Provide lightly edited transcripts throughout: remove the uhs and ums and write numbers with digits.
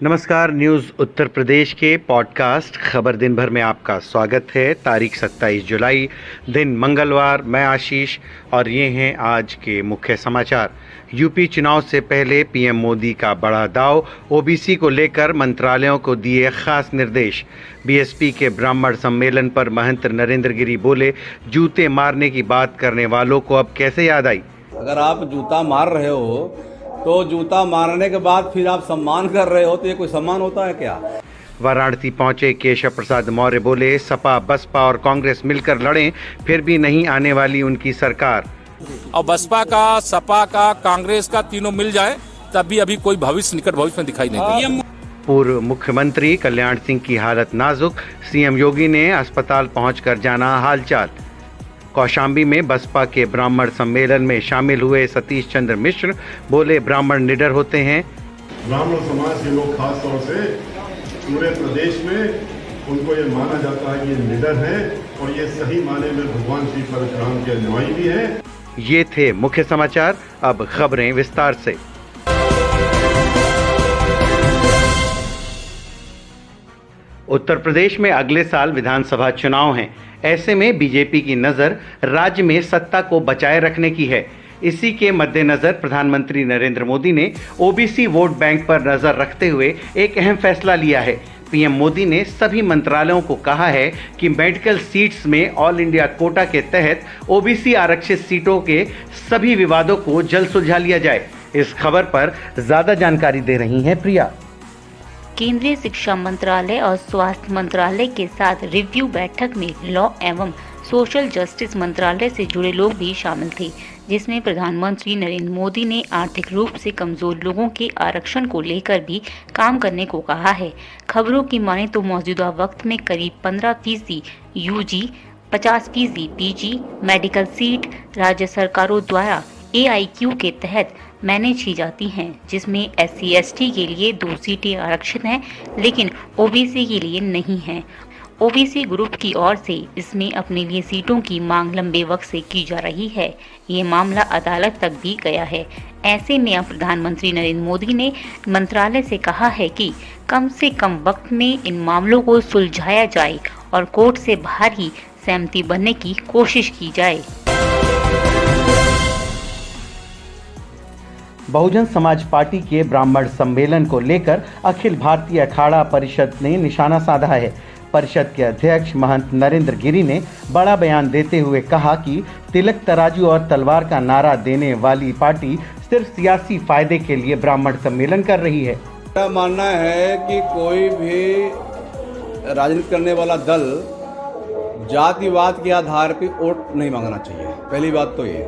नमस्कार, न्यूज़ उत्तर प्रदेश के पॉडकास्ट खबर दिन भर में आपका स्वागत है। तारीख 27 जुलाई, दिन मंगलवार। मैं आशीष और ये हैं आज के मुख्य समाचार। यूपी चुनाव से पहले पीएम मोदी का बड़ा दाव, ओबीसी को लेकर मंत्रालयों को दिए खास निर्देश। बीएसपी के ब्राह्मण सम्मेलन पर महंत नरेंद्र गिरी बोले, जूते मारने की बात करने वालों को अब कैसे याद आई। अगर आप जूता मार रहे हो तो जूता मारने के बाद फिर आप सम्मान कर रहे हो तो ये कोई सम्मान होता है क्या। वाराणसी पहुंचे केशव प्रसाद मौर्य बोले, सपा बसपा और कांग्रेस मिलकर लड़ें, फिर भी नहीं आने वाली उनकी सरकार। और बसपा का, सपा का, कांग्रेस का तीनों मिल जाए तब भी अभी कोई भविष्य, निकट भविष्य में दिखाई नहीं देगा। पूर्व मुख्यमंत्री कल्याण सिंह की हालत नाजुक, सीएम योगी ने अस्पताल पहुंचकर जाना हालचाल। कौशाम्बी में बसपा के ब्राह्मण सम्मेलन में शामिल हुए सतीश चंद्र मिश्र बोले, ब्राह्मण निडर होते हैं। ब्राह्मण समाज के लोग खास तौर से पूरे प्रदेश में उनको ये माना जाता है कि ये निडर हैं और ये सही माने में भगवान श्री परशुराम के अनुयायी भी हैं। ये थे मुख्य समाचार, अब खबरें विस्तार से। उत्तर प्रदेश में अगले साल विधानसभा चुनाव हैं। ऐसे में बीजेपी की नजर राज्य में सत्ता को बचाए रखने की है। इसी के मद्देनजर प्रधानमंत्री नरेंद्र मोदी ने ओबीसी वोट बैंक पर नजर रखते हुए एक अहम फैसला लिया है। पीएम मोदी ने सभी मंत्रालयों को कहा है कि मेडिकल सीट्स में ऑल इंडिया कोटा के तहत ओबीसी आरक्षित सीटों के सभी विवादों को जल्द सुलझा लिया जाए। इस खबर पर ज्यादा जानकारी दे रही हैं प्रिया। केंद्रीय शिक्षा मंत्रालय और स्वास्थ्य मंत्रालय के साथ रिव्यू बैठक में लॉ एवं सोशल जस्टिस मंत्रालय से जुड़े लोग भी शामिल थे, जिसमें प्रधानमंत्री नरेंद्र मोदी ने आर्थिक रूप से कमजोर लोगों के आरक्षण को लेकर भी काम करने को कहा है। खबरों की माने तो मौजूदा वक्त में करीब 15% यूजी, 50% पीजी मेडिकल सीट राज्य सरकारों द्वारा AIQ के तहत मैनेज की जाती हैं, जिसमें SC/ST के लिए 2 सीटें आरक्षित हैं, लेकिन OBC के लिए नहीं हैं। OBC ग्रुप की ओर से इसमें अपने लिए सीटों की मांग लंबे वक्त से की जा रही है। ये मामला अदालत तक भी गया है। ऐसे में अब प्रधानमंत्री नरेंद्र मोदी ने मंत्रालय से कहा है कि कम से कम वक्त में इन मामलों को सुलझाया जाए और कोर्ट से बाहर ही सहमति बनने की कोशिश की जाए। बहुजन समाज पार्टी के ब्राह्मण सम्मेलन को लेकर अखिल भारतीय अखाड़ा परिषद ने निशाना साधा है। परिषद के अध्यक्ष महंत नरेंद्र गिरी ने बड़ा बयान देते हुए कहा कि तिलक तराजू और तलवार का नारा देने वाली पार्टी सिर्फ सियासी फायदे के लिए ब्राह्मण सम्मेलन कर रही है। मेरा मानना है कि कोई भी राजनीति करने वाला दल जातिवाद के आधार पर वोट नहीं मांगना चाहिए। पहली बात तो ये,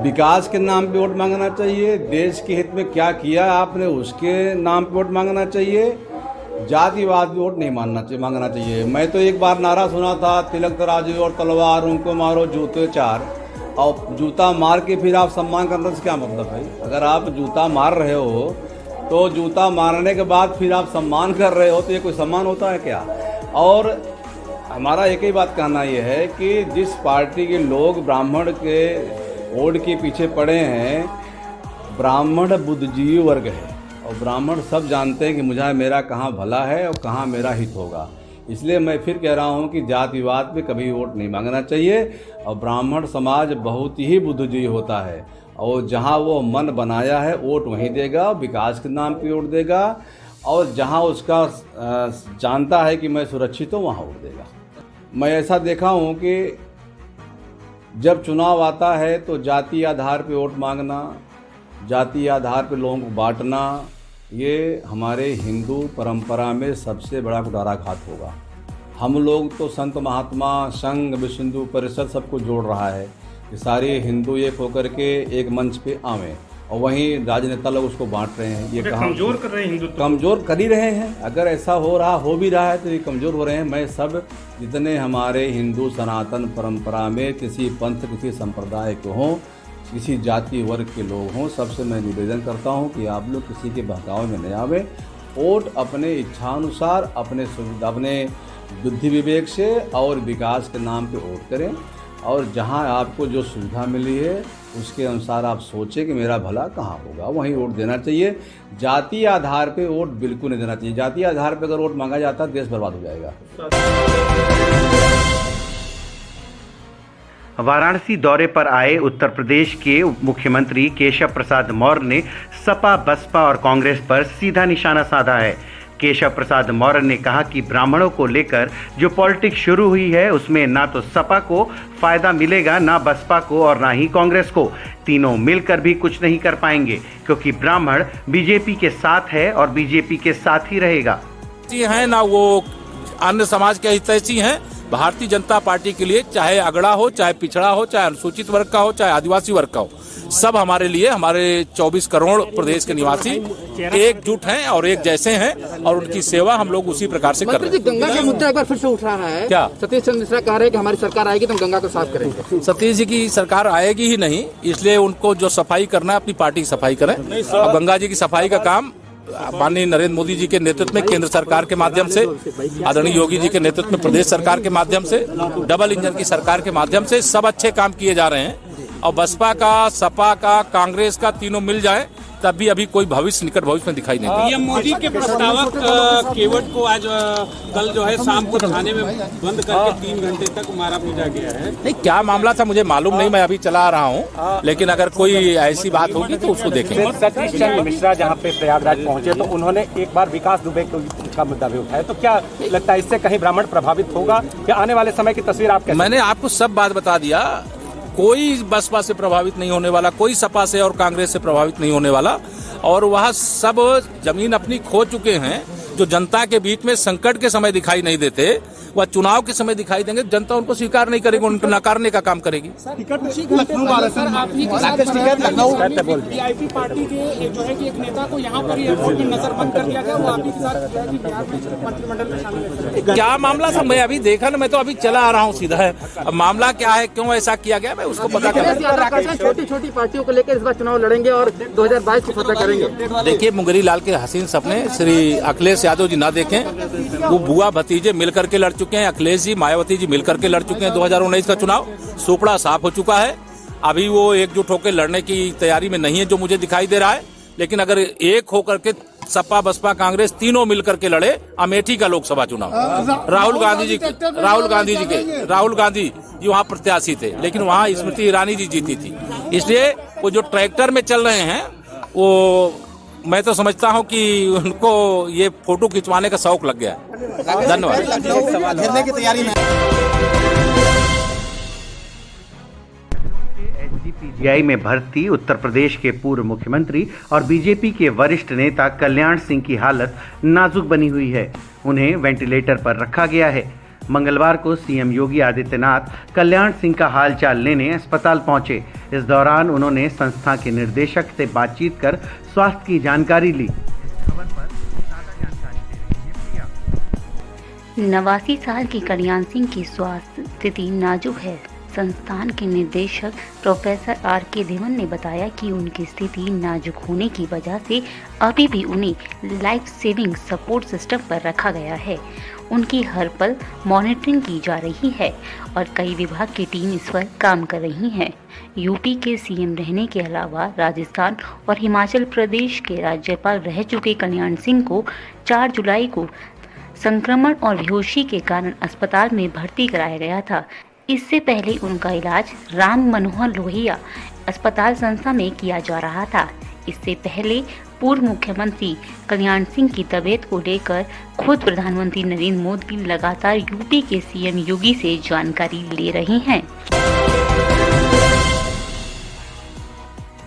विकास के नाम पे वोट मांगना चाहिए। देश के हित में क्या किया आपने उसके नाम पे वोट मांगना चाहिए। जातिवाद पे वोट नहीं मांगना चाहिए। मैं तो एक बार नारा सुना था, तिलक तराजू और तलवार उनको मारो जूते 4, और जूता मार के फिर आप सम्मान करने से क्या मतलब भाई। अगर आप जूता मार रहे हो तो जूता मारने के बाद फिर आप सम्मान कर रहे हो तो ये कोई सम्मान होता है क्या। और हमारा एक ही बात कहना यह है कि जिस पार्टी के लोग ब्राह्मण के वोट के पीछे पड़े हैं, ब्राह्मण बुद्धिजीवी वर्ग है और ब्राह्मण सब जानते हैं कि मुझे मेरा कहाँ भला है और कहाँ मेरा हित होगा। इसलिए मैं फिर कह रहा हूँ कि जात विवाद पे कभी वोट नहीं मांगना चाहिए। और ब्राह्मण समाज बहुत ही बुद्धिजीवी होता है और जहाँ वो मन बनाया है वोट वहीं देगा, विकास के नाम पे वोट देगा, और जहाँ उसका जानता है कि मैं सुरक्षित हूँ वहाँ वोट देगा। मैं ऐसा देखा हूँ कि जब चुनाव आता है तो जाति आधार पे वोट मांगना, जाति आधार पे लोगों को बांटना, ये हमारे हिंदू परंपरा में सबसे बड़ा कुठाराघात होगा। हम लोग तो संत महात्मा, संघ, विश्व हिंदू परिषद सबको जोड़ रहा है कि सारे हिंदू एक होकर के एक मंच पे आवें, और वहीं राजनेता लोग उसको बांट रहे हैं। ये कमज़ोर कर रहे हैं, हिंदुत्व कमज़ोर कर ही रहे हैं। अगर ऐसा हो भी रहा है तो ये कमज़ोर हो रहे हैं। मैं सब जितने हमारे हिंदू सनातन परंपरा में किसी पंथ, किसी संप्रदाय के हों, किसी जाति वर्ग के लोग हों, सबसे मैं निवेदन करता हूं कि आप लोग किसी के बहकावे में नहीं आवे। वोट अपने इच्छानुसार, अपने बुद्धि विवेक से और विकास के नाम पे वोट करें। और जहां आपको जो सुविधा मिली है उसके अनुसार आप सोचें कि मेरा भला कहाँ होगा, वहीं वोट देना चाहिए। जातीय आधार पे वोट बिल्कुल नहीं देना चाहिए। जातीय आधार पे अगर वोट मांगा जाता है देश बर्बाद हो जाएगा। वाराणसी दौरे पर आए उत्तर प्रदेश के उप मुख्यमंत्री केशव प्रसाद मौर्य ने सपा, बसपा और कांग्रेस पर सीधा निशाना साधा है। केशव प्रसाद मौर्य ने कहा कि ब्राह्मणों को लेकर जो पॉलिटिक्स शुरू हुई है उसमें ना तो सपा को फायदा मिलेगा, ना बसपा को और ना ही कांग्रेस को। तीनों मिलकर भी कुछ नहीं कर पाएंगे क्योंकि ब्राह्मण बीजेपी के साथ है और बीजेपी के साथ ही रहेगा। है ना वो अन्य समाज के हितैषी हैं। भारतीय जनता पार्टी के लिए चाहे अगड़ा हो, चाहे पिछड़ा हो, चाहे अनुसूचित वर्ग का हो, चाहे आदिवासी वर्ग का हो, सब हमारे लिए, हमारे 24 करोड़ प्रदेश के निवासी एकजुट हैं और एक जैसे हैं और उनकी सेवा हम लोग उसी प्रकार से कर रहे हैं। गंगा का मुद्दा एक बार फिर से उठ रहा है। क्या सतीश चंद्र मिश्रा कह रहे हैं कि हमारी सरकार आएगी तो हम गंगा को साफ करेंगे? सतीश जी की सरकार आएगी ही नहीं, इसलिए उनको जो सफाई करना है अपनी पार्टी की सफाई करें। अब गंगा जी की सफाई का काम माननीय नरेंद्र मोदी जी के नेतृत्व में केंद्र सरकार के माध्यम से, आदरणीय योगी जी के नेतृत्व में प्रदेश सरकार के माध्यम से, डबल इंजन की सरकार के माध्यम से सब अच्छे काम किए जा रहे हैं। और बसपा का, सपा का, कांग्रेस का तीनों मिल जाए तब भी अभी कोई भविष्य, निकट भविष्य में दिखाई नहीं देता। पीएम मोदी के प्रस्तावक केवट को आज कल जो है शाम को थाने में बंद करके 3 घंटे तक मारा पीटा गया है। नहीं, क्या मामला था मुझे मालूम नहीं, मैं अभी चला रहा हूँ, लेकिन अगर कोई ऐसी बात होगी तो उसको देखेंगे। सतीश चंद्र मिश्रा जहाँ पे प्रयागराज पहुंचे तो उन्होंने एक बार विकास दुबे का मुद्दा भी उठाया, तो क्या लगता है इससे कहीं ब्राह्मण प्रभावित होगा या आने वाले समय की तस्वीर आप कैसे? मैंने आपको सब बात बता दिया। कोई बसपा से प्रभावित नहीं होने वाला, कोई सपा से और कांग्रेस से प्रभावित नहीं होने वाला। और वह सब जमीन अपनी खो चुके हैं। जो जनता के बीच में संकट के समय दिखाई नहीं देते, वह चुनाव के समय दिखाई देंगे। जनता उनको स्वीकार नहीं करेगी, उनको नकारने का काम करेगी। वीआईपी पार्टी के जो है कि एक नेता को यहाँ पर एयरपोर्ट में नजरबंद कर दिया गया, वो आप ही के साथ मंत्रिमंडल में शामिल है। क्या मामला था मैं अभी देखा ना, मैं तो अभी चला आ रहा हूँ सीधा है। अब मामला क्या है, क्यों ऐसा किया गया, मैं उसको पता कर। छोटी छोटी पार्टियों को लेकर इस बार चुनाव लड़ेंगे और 2022 को फतह करेंगे। देखिए, मुंगरी लाल के हसीन सपने श्री अखिलेश यादव जी ना देखें। वो बुआ भतीजे मिलकर के लड़ चुके हैं। अखिलेश जी, मायावती जी मिलकर के लड़ चुके हैं 2019 का चुनाव। सुपड़ा साफ हो चुका है। अभी वो एकजुट होकर लड़ने की तैयारी में नहीं है, जो मुझे दिखाई दे रहा है। लेकिन अगर एक होकर के सपा, बसपा, कांग्रेस तीनों मिलकर के लड़े अमेठी का लोकसभा चुनाव, राहुल गांधी जी वहाँ प्रत्याशी थे, लेकिन वहाँ स्मृति ईरानी जी जीती थी। इसलिए वो जो ट्रैक्टर में चल रहे हैं, वो मैं तो समझता हूं कि उनको ये फोटो खिंचवाने का शौक लग गया। धन्यवाद। घेरने की तैयारी में एसजीपीजीआई में भर्ती उत्तर प्रदेश के पूर्व मुख्यमंत्री और बीजेपी के वरिष्ठ नेता कल्याण सिंह की हालत नाजुक बनी हुई है। उन्हें वेंटिलेटर पर रखा गया है। मंगलवार को सीएम योगी आदित्यनाथ कल्याण सिंह का हालचाल लेने अस्पताल पहुंचे। इस दौरान उन्होंने संस्था के निर्देशक से बातचीत कर स्वास्थ्य की जानकारी ली। इस खबर पर ज्यादा जानकारी दे रही है प्रिया। 89 साल की कल्याण सिंह की स्वास्थ्य स्थिति नाजुक है। संस्थान के निदेशक प्रोफेसर आर.के. देवन ने बताया कि उनकी स्थिति नाजुक होने की वजह से अभी भी उन्हें लाइफ सेविंग सपोर्ट सिस्टम पर रखा गया है। उनकी हर पल मॉनिटरिंग की जा रही है और कई विभाग की टीम इस पर काम कर रही है। यूपी के सीएम रहने के अलावा राजस्थान और हिमाचल प्रदेश के राज्यपाल रह चुके कल्याण सिंह को 4 जुलाई को संक्रमण और बेहोशी के कारण अस्पताल में भर्ती कराया गया था। इससे पहले उनका इलाज राम मनोहर लोहिया अस्पताल संस्था में किया जा रहा था। इससे पहले पूर्व मुख्यमंत्री कल्याण सिंह की तबीयत को लेकर खुद प्रधानमंत्री नरेंद्र मोदी लगातार यूपी के सीएम योगी से जानकारी ले रहे हैं।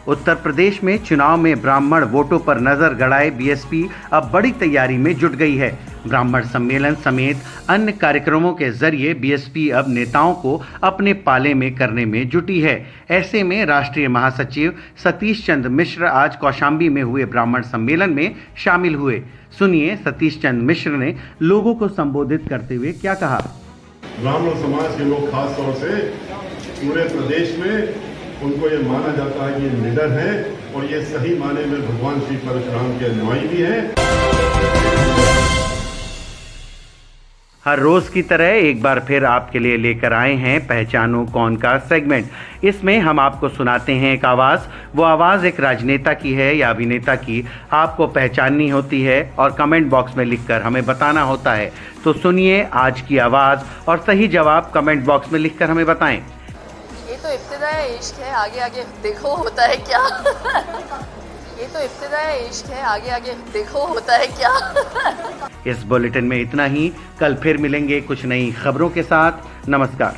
उत्तर प्रदेश में चुनाव में ब्राह्मण वोटों पर नजर गड़ाए बीएसपी अब बड़ी तैयारी में जुट गई है। ब्राह्मण सम्मेलन समेत अन्य कार्यक्रमों के जरिए बीएसपी अब नेताओं को अपने पाले में करने में जुटी है। ऐसे में राष्ट्रीय महासचिव सतीश चंद्र मिश्र आज कौशाम्बी में हुए ब्राह्मण सम्मेलन में शामिल हुए। सुनिए सतीश चंद्र मिश्र ने लोगों को संबोधित करते हुए क्या कहा। ब्राह्मण समाज के लोग खास तौर से पूरे प्रदेश में उनको ये माना जाता है कि ये निडर हैं और ये सही माने में भगवान श्री परशुराम के अनुयायी भी हैं। हर रोज की तरह एक बार फिर आपके लिए लेकर आए हैं पहचानो कौन का सेगमेंट। इसमें हम आपको सुनाते हैं एक आवाज़। वो आवाज़ एक राजनेता की है या अभिनेता की, आपको पहचाननी होती है और कमेंट बॉक्स में लिखकर हमें बताना होता है। तो सुनिए आज की आवाज़ और सही जवाब कमेंट बॉक्स में लिखकर हमें बताएं। ये तो इब्तिदाई इश्क है, आगे आगे देखो होता है क्या। ये तो इब्तिदाई इश्क है, आगे आगे देखो होता है क्या। इस बुलेटिन में इतना ही। कल फिर मिलेंगे कुछ नई खबरों के साथ। नमस्कार।